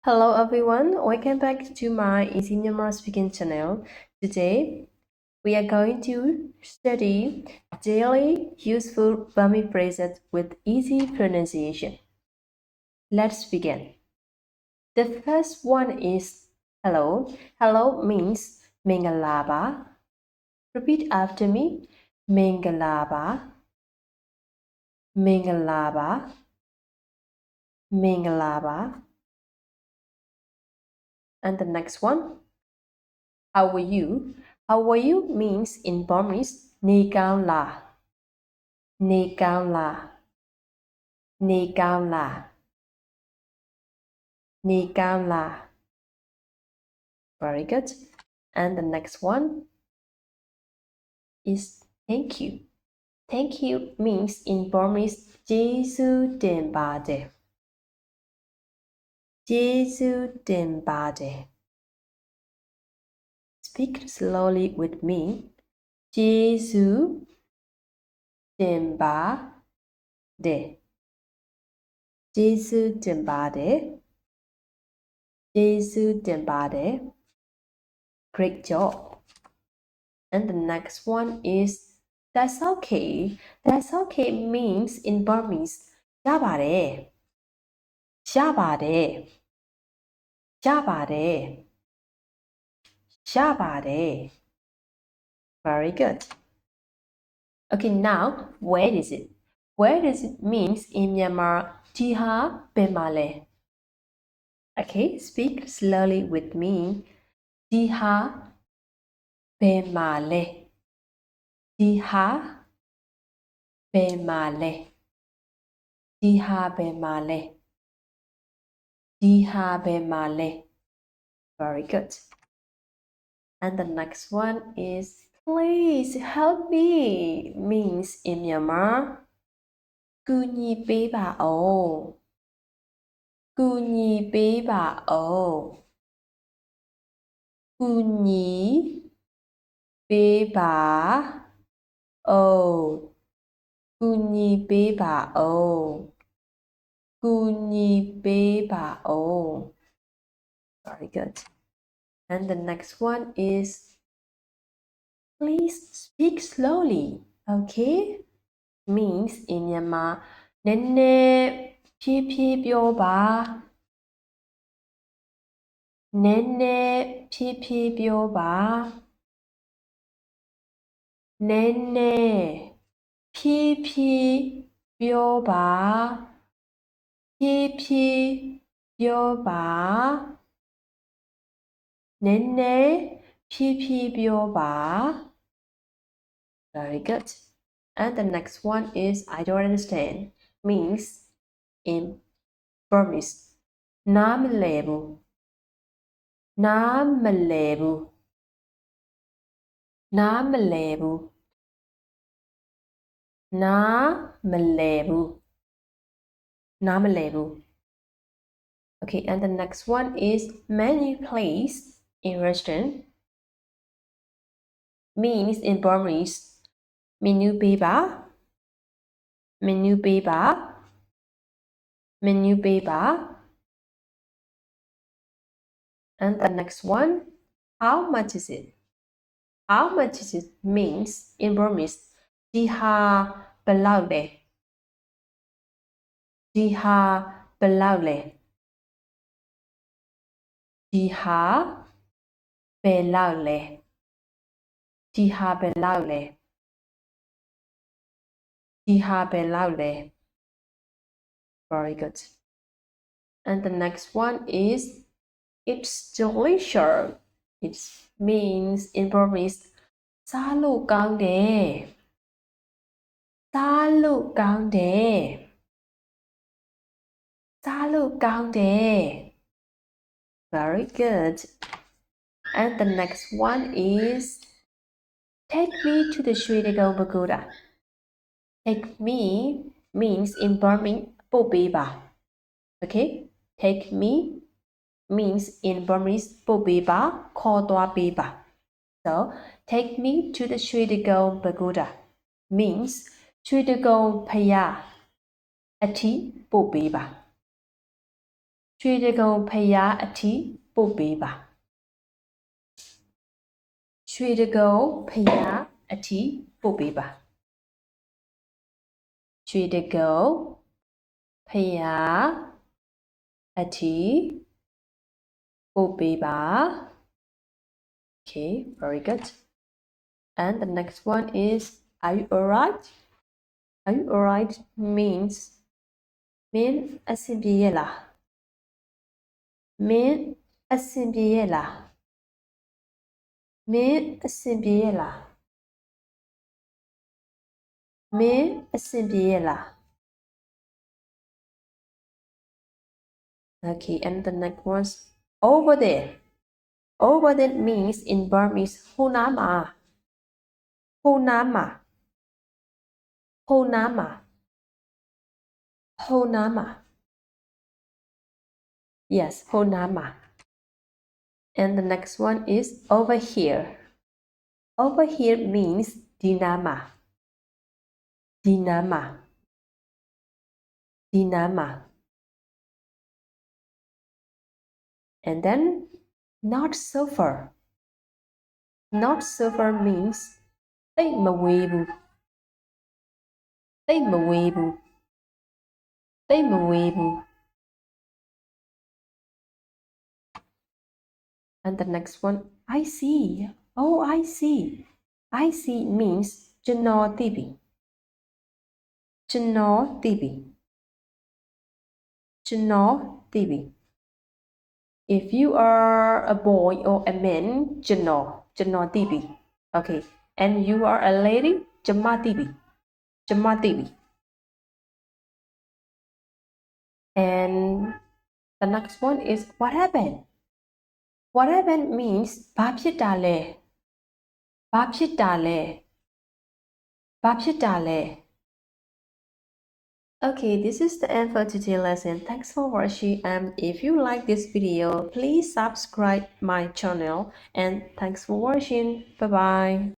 Hello everyone, welcome back to my Easy Myanmar Speaking channel. Today, we are going to study daily useful Burmese phrases with easy pronunciation. Let's begin. The first one is hello. Hello means Mengalaba. Repeat after me. Mengalaba. Mengalaba. Mengalaba. And the next one, how are you? How are you means in Burmese, Ni Kao La. Ni Kao La. Ni Kao La. Ni Kao La. Very good. And the next one is thank you. Thank you means in Burmese, Jesu Den Bade. Jesu Den Bade. Speak slowly with me. Jesu Den Bade. Jesu Den Bade. Jesu Den Bade. Great job. And the next one is that's okay. That's okay means in Burmese, Jabare. Jabare. Jabare. Jabare. Very good. Okay, now where is it? Where does it means in Myanmar? Jiha Bemale. Okay, speak slowly with me. Jiha Bemale. Jiha Bemale. Jiha Bemale. Jiha Bemale. Very good. And the next one is please help me means in Myanmar. Ku nhi pe ba o. Ku nhi pe ba o. Ku nhi pe ba o. Ku nhi pe ba o. Ku nhi pe ba o. Very good. And the next one is please speak slowly. Okay? Means in Myanmar, Nene Pie Pie Pyo Ba. Nene Pie Pie Pyo Ba. Nene Pie Pie Pyo Ba. Pie Pie Pyo Ba. Nene Pie Pie Pyo Ba. Very good. And the next one is I don't understand. Means in Burmese. Nam lebu. Nam lebu. Nam lebu. Nam lebu. Nam lebu. Okay, and the next one is menu please in restaurant. Means in Burmese. Menu beba. Menu beba. Menu beba. And the next one, how much is it? How much is it means in Burmese. Jiha belaule. Jiha belaule. Jiha belaule. Jiha belaule. Jiha belaule. Very good. And the next one is it's delicious. It means in Burmese, Sa lo kaung de. Sa lo kaung de. Sa lo kaung de. Very good. And the next one is take me to the Sri Dagon Pagoda. Take me means in Burmese, po beba. Okay? Take me means in Burmese, po beba, ko toa beba. So, take me to the Sri Dagon Pagoda means Sri Dagon Phaya Ati po beba. ရွှေတကုံဖျားအထိပို့ပေးပါရွှေတကုံဖျားအထိပို့ပေးပါရွှေတကုံဖျားအထိပို့ပေးပါ Okay, very good. And the next one is, are you alright? Are you alright means min asimbiela. Min asimbiela. Min asimbiela. Min asimbiela. Okay, and the next one's over there. Over there means in Burmese Honama. Honama. Honama. Honama. Yes, Honama. And the next one is over here. Over here means Dinama. Dinama. Dinama. And then not so far. Not so far means Tây mà quê bù. Tây mà quê bù. Tây mà quê bù. And the next one, I see. Oh, I see. I see means Chano TV. Chano TV. Chano TV. If you are a boy or a man, Chano TV. Okay. And you are a lady, Chama TV. Chama TV. And the next one is what happened? What happened means Ba phit ta le. Ba phit ta le. Ba phit ta le. Okay, this is the end for today's lesson. Thanks for watching. If you like this video, please subscribe my channel. And thanks for watching. Bye bye.